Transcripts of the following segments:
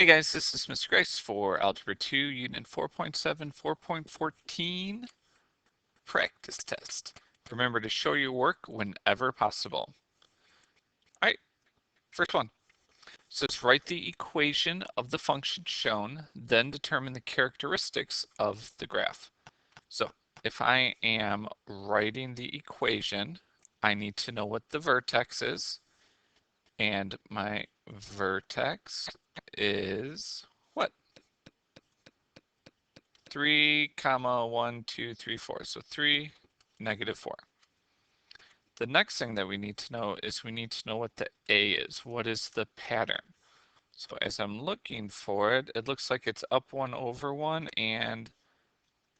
Hey guys, this is Mr. Grice for Algebra 2, Unit 4.7, 4.14 practice test. Remember to show your work whenever possible. All right, first one. So let's write the equation of the function shown, then determine the characteristics of the graph. So if I am writing the equation, I need to know what the vertex is, and my vertex is what? 3, 1, 2, 3, 4. So 3, -4. The next thing that we need to know is we need to know what the A is. What is the pattern? So as I'm looking for it, it looks like it's up 1 over 1 and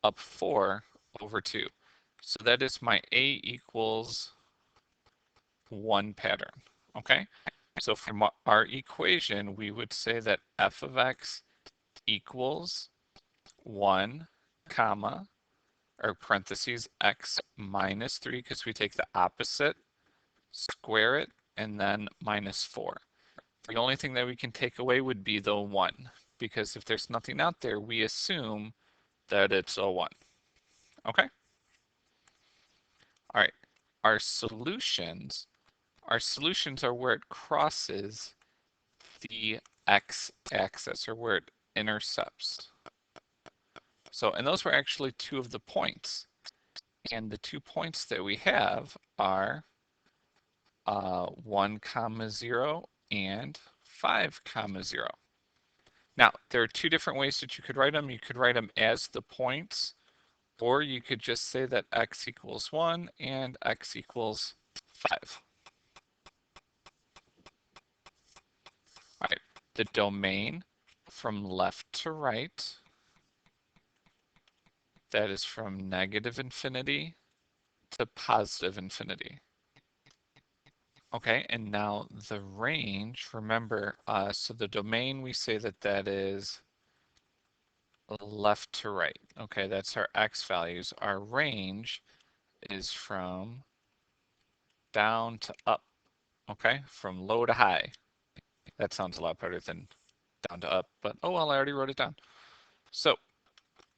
up 4 over 2. So that is my A equals 1 pattern. Okay? So from our equation, we would say that f of x equals 1, comma, or parentheses x minus 3, because we take the opposite, square it, and then minus 4. The only thing that we can take away would be the 1, because if there's nothing out there, we assume that it's a 1. Okay? All right. Our solutions are where it crosses the x-axis, or where it intercepts. So, and those were actually two of the points. And the 2 points that we have are 1, 0 and 5, 0. Now, there are 2 different ways that you could write them. You could write them as the points, or you could just say that x equals 1 and x equals 5. All right, the domain from left to right, that is from -infinity to +infinity. Okay, and now the range, remember, so the domain, we say that that is left to right. Okay, that's our x values. Our range is from down to up. Okay, from low to high. That sounds a lot better than down to up, but oh well, I already wrote it down. So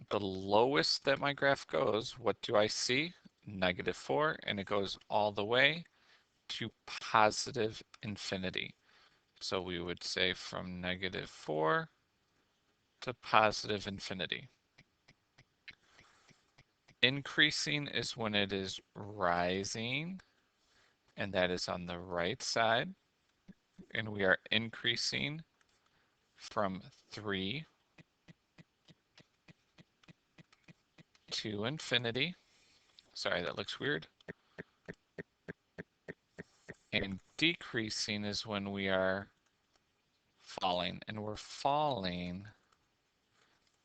the lowest that my graph goes, what do I see? -4, and it goes all the way to +infinity. So we would say from -4 to +infinity. Increasing is when it is rising, and that is on the right side. And we are increasing from 3 to infinity. Sorry, that looks weird. And decreasing is when we are falling, and we're falling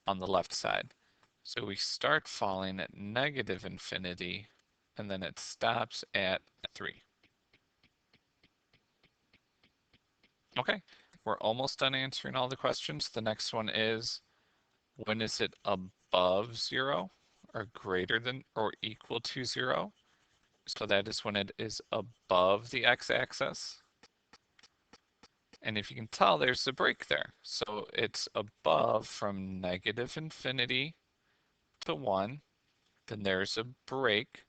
on the left side. So we start falling at -infinity, and then it stops at 3. Okay, we're almost done answering all the questions. The next one is, when is it above 0 or greater than or equal to 0? So that is when it is above the x-axis. And if you can tell, there's a break there. So it's above from -infinity to 1, then there's a break,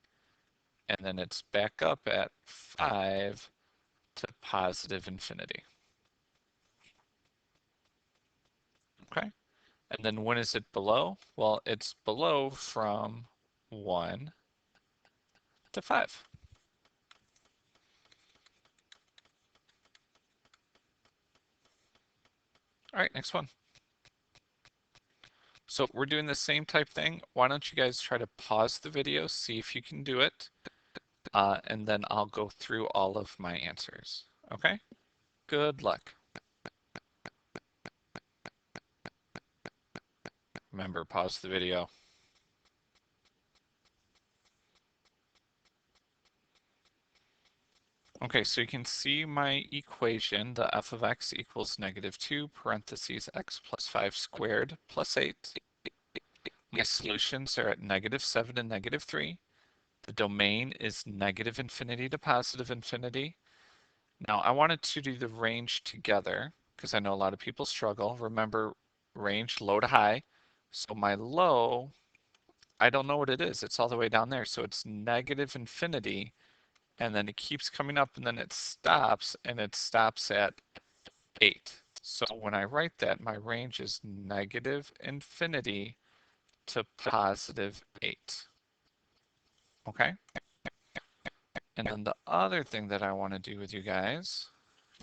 and then it's back up at 5 to +infinity. Okay, and then when is it below? Well, it's below from 1 to 5. All right, next one. So we're doing the same type thing. Why don't you guys try to pause the video, see if you can do it, and then I'll go through all of my answers. Okay? Good luck. Remember, pause the video. Okay, so you can see my equation, the f of x equals -2, parentheses x plus 5 squared plus 8. My solutions are at -7 and -3. The domain is -infinity to +infinity. Now I wanted to do the range together because I know a lot of people struggle. Remember, range low to high. So my low, I don't know what it is. It's all the way down there. So it's negative infinity, and then it keeps coming up, and then it stops, and it stops at 8. So when I write that, my range is negative infinity to positive 8. Okay? And then the other thing that I want to do with you guys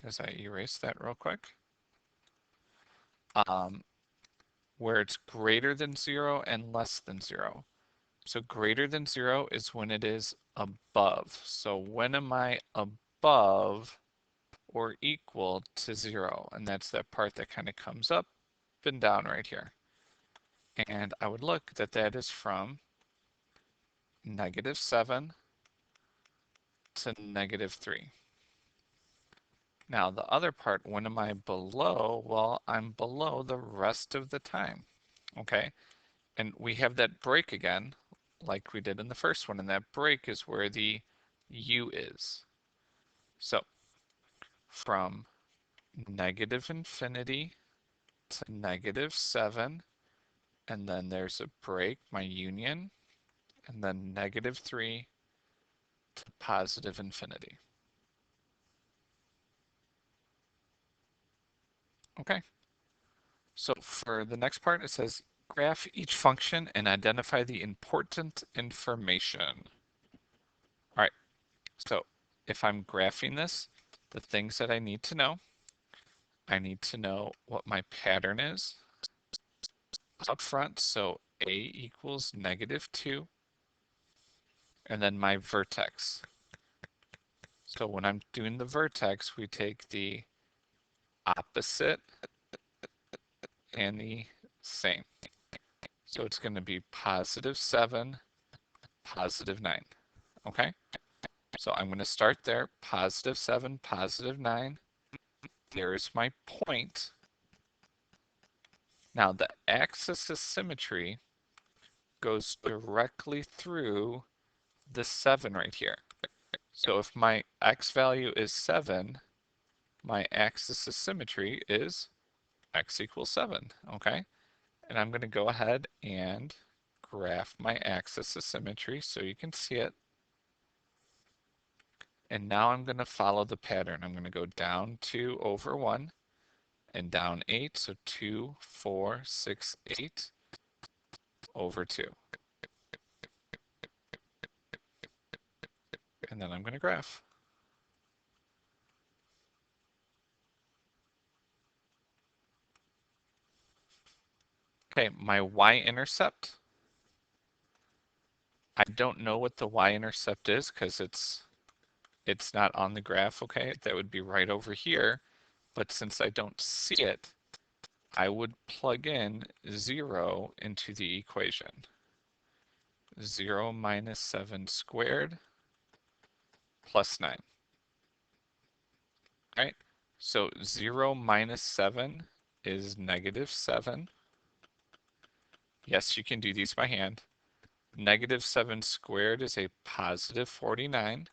is I erase that real quick. Where it's greater than 0 and less than 0. So greater than 0 is when it is above. So when am I above or equal to 0? And that's that part that kind of comes up and down right here. And I would look that that is from -7 to -3. Now the other part, when am I below? Well, I'm below the rest of the time, okay? And we have that break again, like we did in the first one, and that break is where the U is. So from negative infinity to -7, and then there's a break, my union, and then -3 to positive infinity. Okay, so for the next part, it says graph each function and identify the important information. All right, so if I'm graphing this, the things that I need to know, I need to know what my pattern is up front. So A equals -2, and then my vertex. So when I'm doing the vertex, we take the opposite and the same. So it's going to be +7, +9. Okay? So I'm going to start there, +7, +9. There's my point. Now the axis of symmetry goes directly through the 7 right here. So if my x value is 7, my axis of symmetry is x equals 7, okay? And I'm going to go ahead and graph my axis of symmetry so you can see it. And now I'm going to follow the pattern. I'm going to go down 2 over 1 and down 8, so 2, 4, 6, 8 over 2. And then I'm going to graph. Okay, my y-intercept. I don't know what the y-intercept is because it's not on the graph, okay? That would be right over here. But since I don't see it, I would plug in 0 into the equation. 0 minus 7 squared plus 9. All right, so 0 minus 7 is -7. Yes, you can do these by hand. -7 squared is a +49.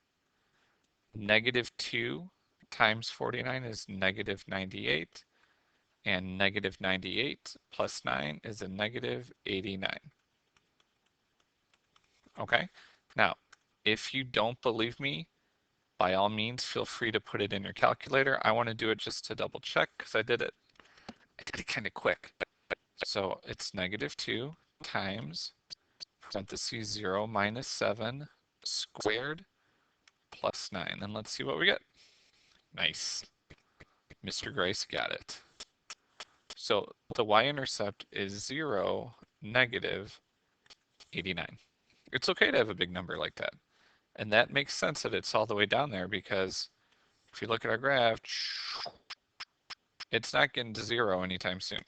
-2 times 49 is -98. And -98 plus 9 is a -89. Okay, now if you don't believe me, by all means feel free to put it in your calculator. I want to do it just to double check because I did it kind of quick. So it's -2 times parentheses 0 minus 7 squared plus 9. And let's see what we get. Nice. Mr. Grice got it. So the y-intercept is 0, -89. It's okay to have a big number like that. And that makes sense that it's all the way down there because if you look at our graph, it's not getting to 0 anytime soon.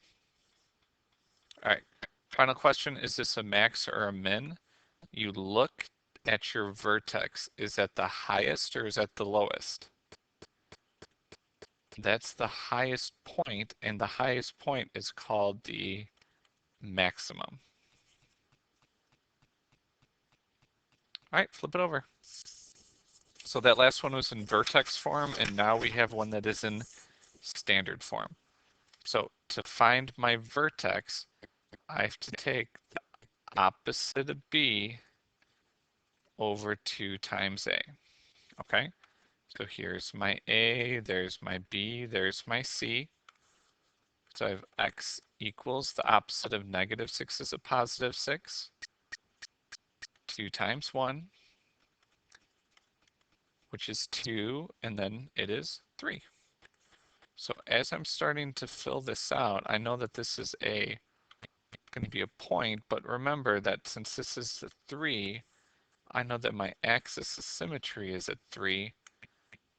All right, final question, is this a max or a min? You look at your vertex. Is that the highest or is that the lowest? That's the highest point, and the highest point is called the maximum. All right, flip it over. So that last one was in vertex form, and now we have one that is in standard form. So to find my vertex, I have to take the opposite of B over 2 times A. Okay, so here's my A, there's my B, there's my C. So I have X equals the opposite of -6 is a +6. 2 times 1, which is 2, and then it is 3. So as I'm starting to fill this out, I know that this is going to be a point, but remember that since this is the 3, I know that my axis of symmetry is at 3,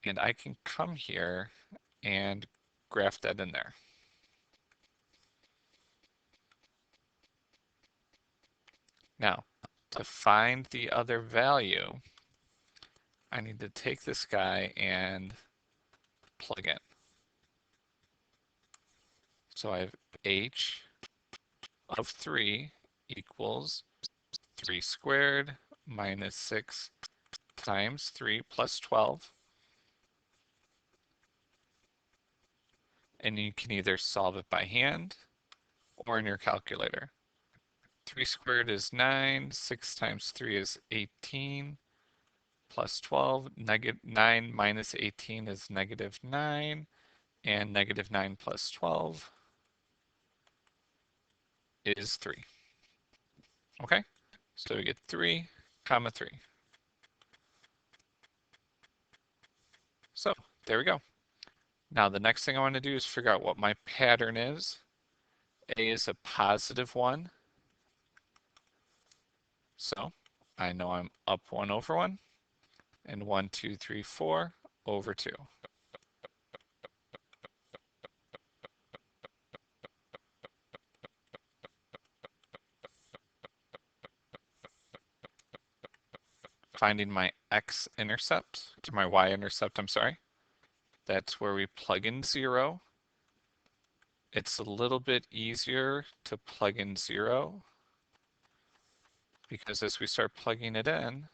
and I can come here and graph that in there. Now, to find the other value, I need to take this guy and plug in. So I have h of 3 equals 3 squared minus 6 times 3 plus 12. And you can either solve it by hand or in your calculator. 3 squared is 9, 6 times 3 is 18, plus 12, -9 minus 18 is -9, and -9 plus 12 is 3. Okay, so we get 3, 3. So there we go. Now the next thing I want to do is figure out what my pattern is. A is a +1. So I know I'm up 1 over 1, and 1, 2, 3, 4 over 2. Finding my x-intercept, to my y-intercept, I'm sorry. That's where we plug in 0. It's a little bit easier to plug in 0 because as we start plugging it in,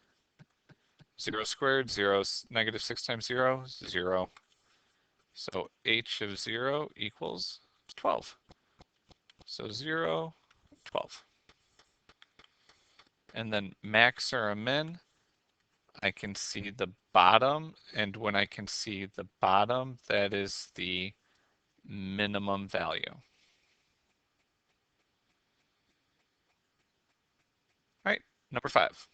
0 squared, 0, -6 times 0, 0. So h of 0 equals 12. So 0, 12. And then max or a min, I can see the bottom, and when I can see the bottom, that is the minimum value. All right, number 5.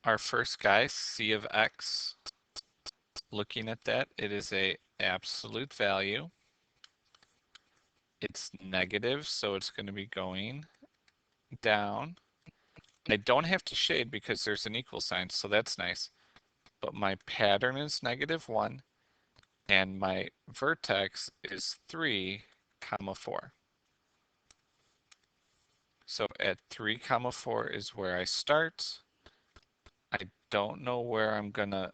Our first guy, c of x, looking at that, it is a absolute value. It's negative, so it's going to be going down. I don't have to shade because there's an equal sign, so that's nice. But my pattern is -1, and my vertex is 3, 4. So at 3, 4 is where I start. I don't know where I'm gonna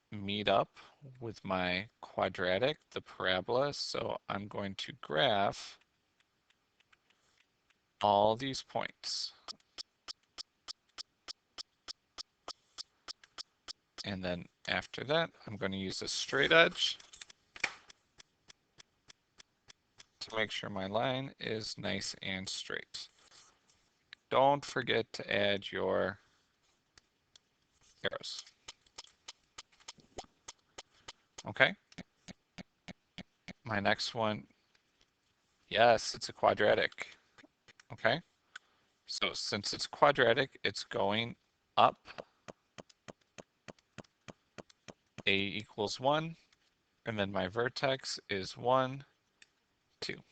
meet up with my quadratic, the parabola, so I'm going to graph all these points. And then after that, I'm going to use a straight edge to make sure my line is nice and straight. Don't forget to add your arrows. Okay. My next one, yes, it's a quadratic. Okay. So since it's quadratic, it's going up. A equals 1, and then my vertex is 1, 2.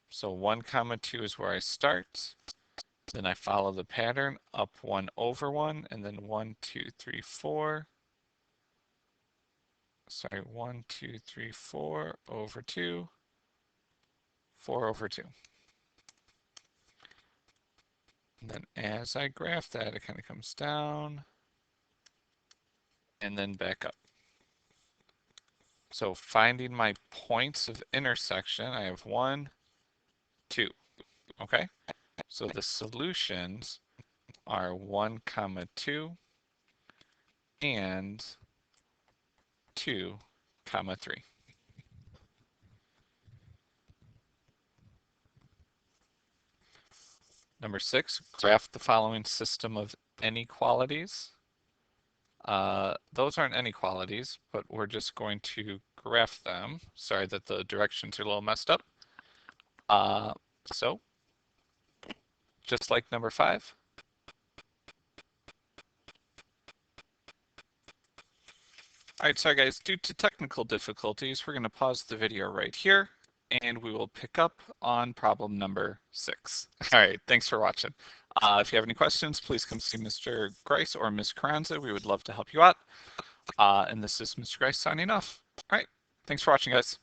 So 1, 2 is where I start. Then I follow the pattern up 1 over 1, and then 1, 2, 3, 4. Sorry, 1, 2, 3, 4 over 2, 4 over 2. And then as I graph that, it kind of comes down and then back up. So finding my points of intersection, I have 1, 2. Okay, so the solutions are 1, 2 and 2, 3. Number 6, graph the following system of inequalities. Those aren't inequalities, but we're just going to graph them. Sorry that the directions are a little messed up. So, just like number 5, all right, sorry guys, due to technical difficulties, we're going to pause the video right here and we will pick up on problem number 6. All right, thanks for watching. If you have any questions, please come see Mr. Grice or Ms. Carranza. We would love to help you out. And this is Mr. Grice signing off. All right, thanks for watching, guys.